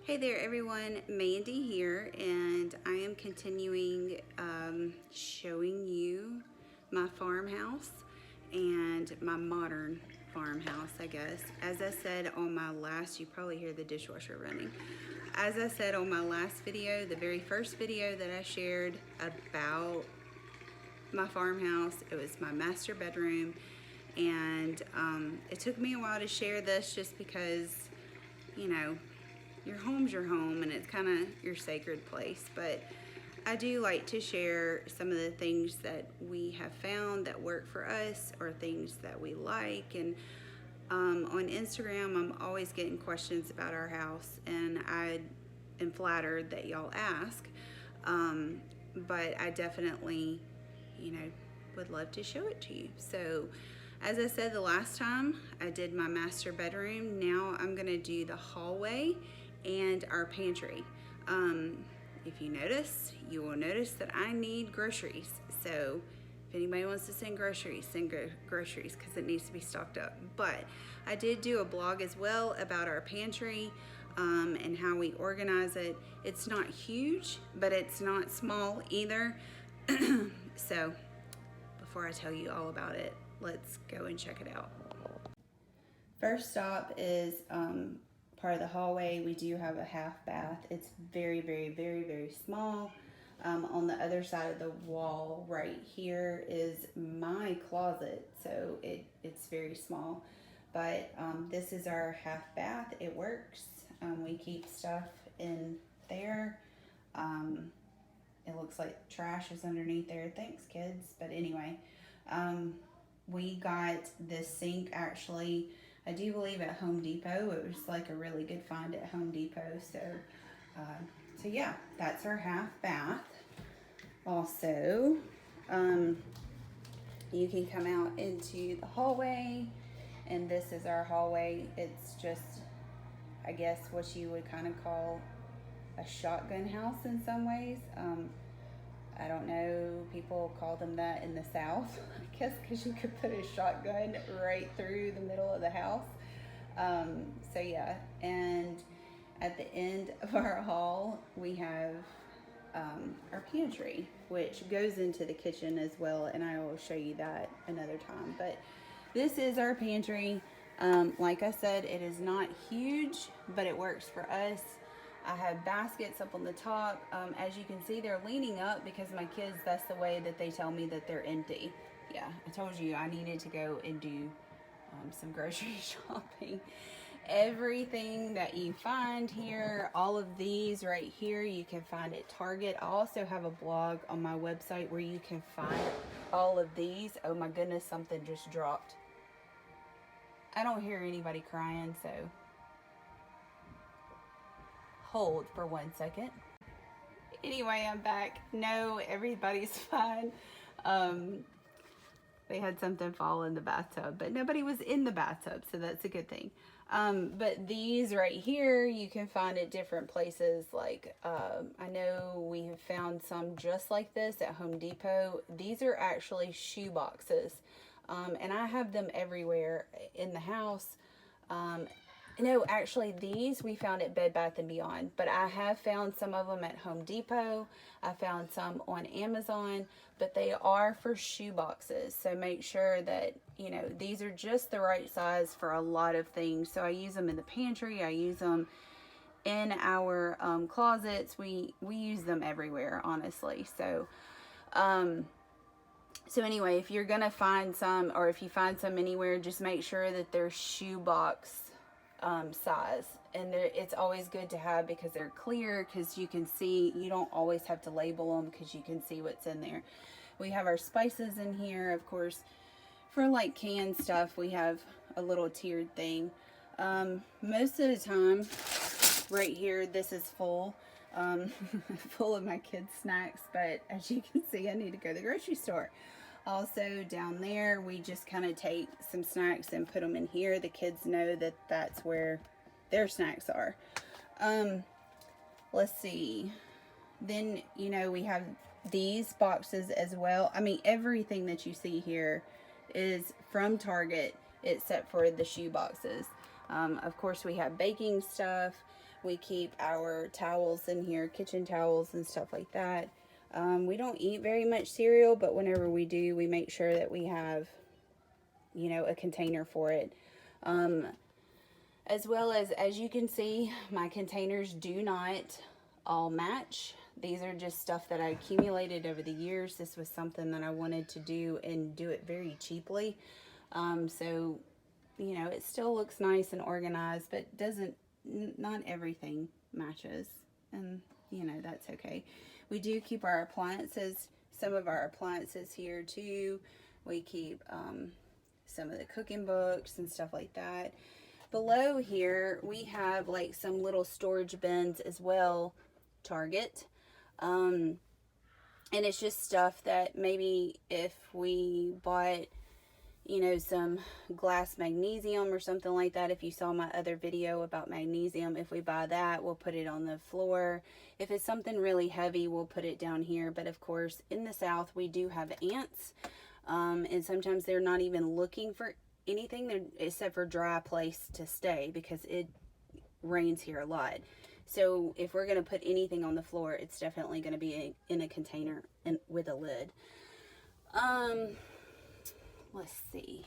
Hey there everyone, Mandy here, and I am continuing showing you my farmhouse and my modern farmhouse, I guess. As I said on my last, you probably hear the dishwasher running. As I said on my last video, the very first video that I shared about my farmhouse, it was my master bedroom, and it took me a while to share this just because, you know, your home's your home and it's kind of your sacred place, but I do like to share some of the things that we have found that work for us or things that we like. And on Instagram, I'm always getting questions about our house, and I am flattered that y'all ask, but I definitely, would love to show it to you. So as I said the last time, I did my master bedroom. Now I'm gonna do the hallway and our pantry. If you notice, you will notice that I need groceries. So if anybody wants to send groceries, send groceries because it needs to be stocked up. But I did do a blog as well about our pantry and how we organize it. It's not huge, but it's not small either. So before I tell you all about it, let's go and check it out. First stop is part of the hallway. We do have a half bath. It's very, very, very, very small. On the other side of the wall right here is my closet, so it's very small. But this is our half bath. It works. We keep stuff in there. It looks like trash is underneath there. Thanks, kids. But anyway, we got this sink actually, I do believe at Home Depot. It was like a really good find at Home Depot. So yeah, that's our half bath. Also, you can come out into the hallway, and this is our hallway. It's just, I guess, what you would kind of call a shotgun house in some ways. I don't know, people call them that in the South, I guess, because you could put a shotgun right through the middle of the house. So yeah, and at the end of our hall, we have our pantry, which goes into the kitchen as well, and I will show you that another time. But this is our pantry. Like I said, it is not huge, but it works for us. I have baskets up on the top. As you can see, they're leaning up because my kids, that's the way that they tell me that they're empty. Yeah, I told you I needed to go and do some grocery shopping. Everything that you find here, all of these right here, you can find at Target. I also have a blog on my website where you can find all of these. Oh my goodness, something just dropped. I don't hear anybody crying, so hold for 1 second. Anyway, I'm back. No, everybody's fine. They had something fall in the bathtub, but nobody was in the bathtub, so that's a good thing. But these right here, you can find at different places. Like, I know we have found some just like this at Home Depot. These are actually shoe boxes, and I have them everywhere in the house. No, actually these we found at Bed Bath & Beyond, but I have found some of them at Home Depot. I found some on Amazon, but they are for shoe boxes. So make sure that, these are just the right size for a lot of things. So I use them in the pantry. I use them in our closets. We use them everywhere, honestly. So, so anyway, if you're going to find some, or if you find some anywhere, just make sure that they're shoe box size, and it's always good to have because they're clear, because you can see, you don't always have to label them because you can see what's in there. We have our spices in here, of course. For like canned stuff, we have a little tiered thing. Most of the time right here, this is full full of my kids' snacks, but as you can see, I need to go to the grocery store. Also down there, we just kind of take some snacks and put them in here. The kids know that that's where their snacks are. Let's see. Then, we have these boxes as well. I mean, everything that you see here is from Target except for the shoe boxes. Of course, we have baking stuff. We keep our towels in here, kitchen towels and stuff like that. We don't eat very much cereal, but whenever we do, we make sure that we have, you know, a container for it. As well as you can see, my containers do not all match. These are just stuff that I accumulated over the years. This was something that I wanted to do and do it very cheaply. So, you know, it still looks nice and organized, but not everything matches. And, you know, that's okay. We do keep our appliances, some of our appliances here too. We keep some of the cooking books and stuff like that. Below here, we have like some little storage bins as well, Target. And it's just stuff that maybe if we bought, you know, some glass magnesium or something like that. If you saw my other video about magnesium, if we buy that, we'll put it on the floor. If it's something really heavy, we'll put it down here. But of course, in the South, we do have ants. And sometimes they're not even looking for anything except for dry place to stay, because it rains here a lot. So if we're going to put anything on the floor, it's definitely going to be in a container and with a lid. Let's see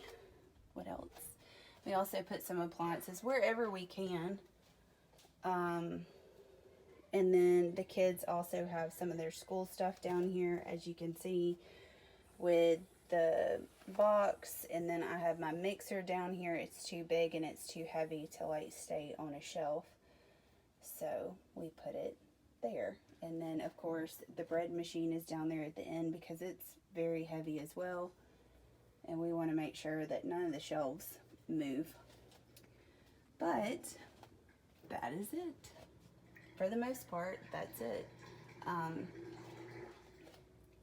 what else. We also put some appliances wherever we can. And then the kids also have some of their school stuff down here, as you can see, with the box. And then I have my mixer down here. It's too big and it's too heavy to like stay on a shelf, so we put it there. And then of course the bread machine is down there at the end because it's very heavy as well, and we want to make sure that none of the shelves move. But that is it. For the most part, that's it.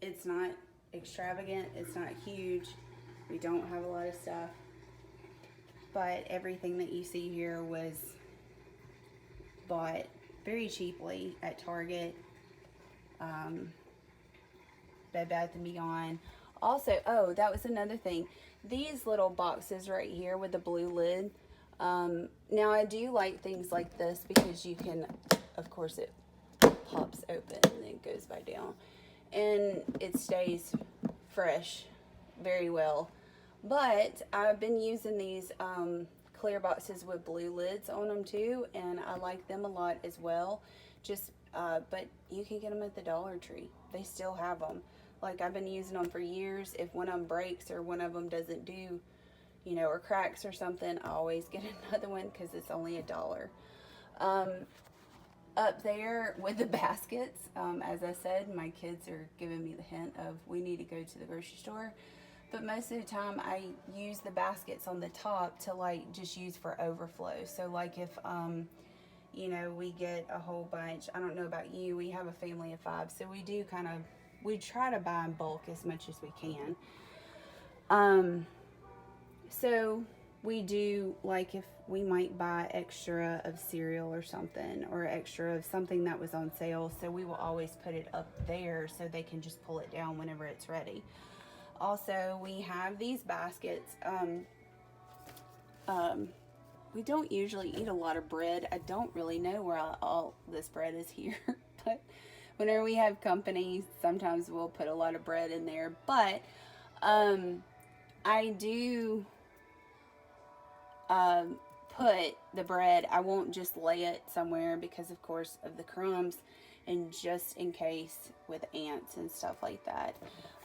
It's not extravagant, it's not huge, we don't have a lot of stuff, but everything that you see here was bought very cheaply at Target, Bed Bath & Beyond. Also, oh, that was another thing, these little boxes right here with the blue lid. Now I do like things like this because you can, of course it pops open and then goes back down, and it stays fresh very well. But I've been using these clear boxes with blue lids on them too, and I like them a lot as well. Just but you can get them at the Dollar Tree. They still have them. Like, I've been using them for years. If one of them breaks or one of them doesn't do, you know, or cracks or something, I always get another one because it's only $1. Up there with the baskets, as I said, my kids are giving me the hint of we need to go to the grocery store. But most of the time I use the baskets on the top to like just use for overflow. So like if, you know, we get a whole bunch, I don't know about you, we have a family of 5, so we do we try to buy in bulk as much as we can. So we do, like, if we might buy extra of cereal or something, or extra of something that was on sale, so we will always put it up there so they can just pull it down whenever it's ready. Also, we have these baskets. We don't usually eat a lot of bread. I don't really know where all this bread is here, but whenever we have company, sometimes we'll put a lot of bread in there. But I do put the bread, I won't just lay it somewhere because of course of the crumbs, and just in case with ants and stuff like that.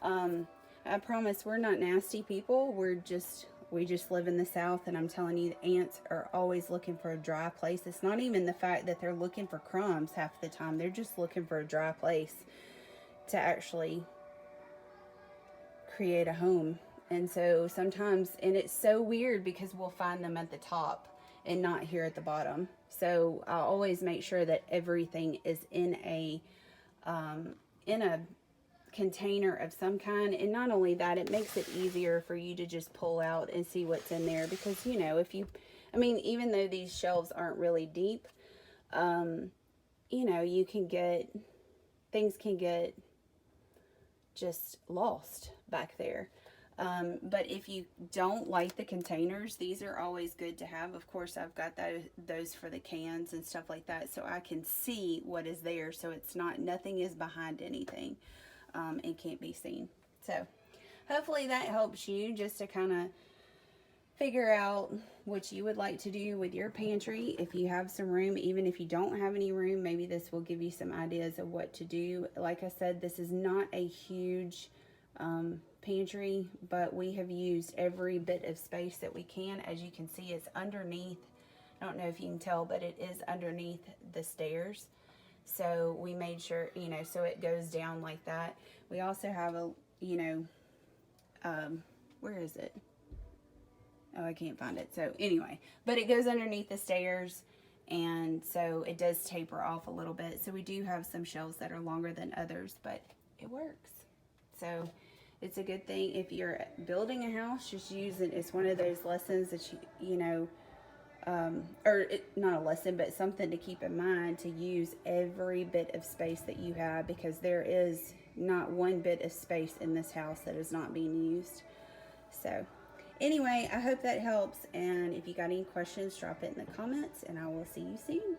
I promise we're not nasty people. We just live in the South, and I'm telling you, the ants are always looking for a dry place. It's not even the fact that they're looking for crumbs half the time. They're just looking for a dry place to actually create a home. And so sometimes, and it's so weird because we'll find them at the top and not here at the bottom. So I always make sure that everything is in a container of some kind. And not only that, it makes it easier for you to just pull out and see what's in there, because, you know, even though these shelves aren't really deep, you know, things can get just lost back there. But if you don't like the containers, these are always good to have. Of course, I've got those for the cans and stuff like that, so I can see what is there, so it's not, nothing is behind anything, and can't be seen. So hopefully that helps you just to kind of figure out what you would like to do with your pantry. If you have some room, even if you don't have any room, maybe this will give you some ideas of what to do. Like I said, this is not a huge pantry, but we have used every bit of space that we can. As you can see, it's underneath, I don't know if you can tell, but it is underneath the stairs. So we made sure, you know, so it goes down like that. We also have a, you know, where is it? Oh, I can't find it. So anyway, but it goes underneath the stairs, and so it does taper off a little bit. So we do have some shelves that are longer than others, but it works. So it's a good thing if you're building a house. Just use it. It's one of those lessons that you know, not a lesson, but something to keep in mind, to use every bit of space that you have, because there is not one bit of space in this house that is not being used. So anyway, I hope that helps, and if you got any questions, drop it in the comments, and I will see you soon.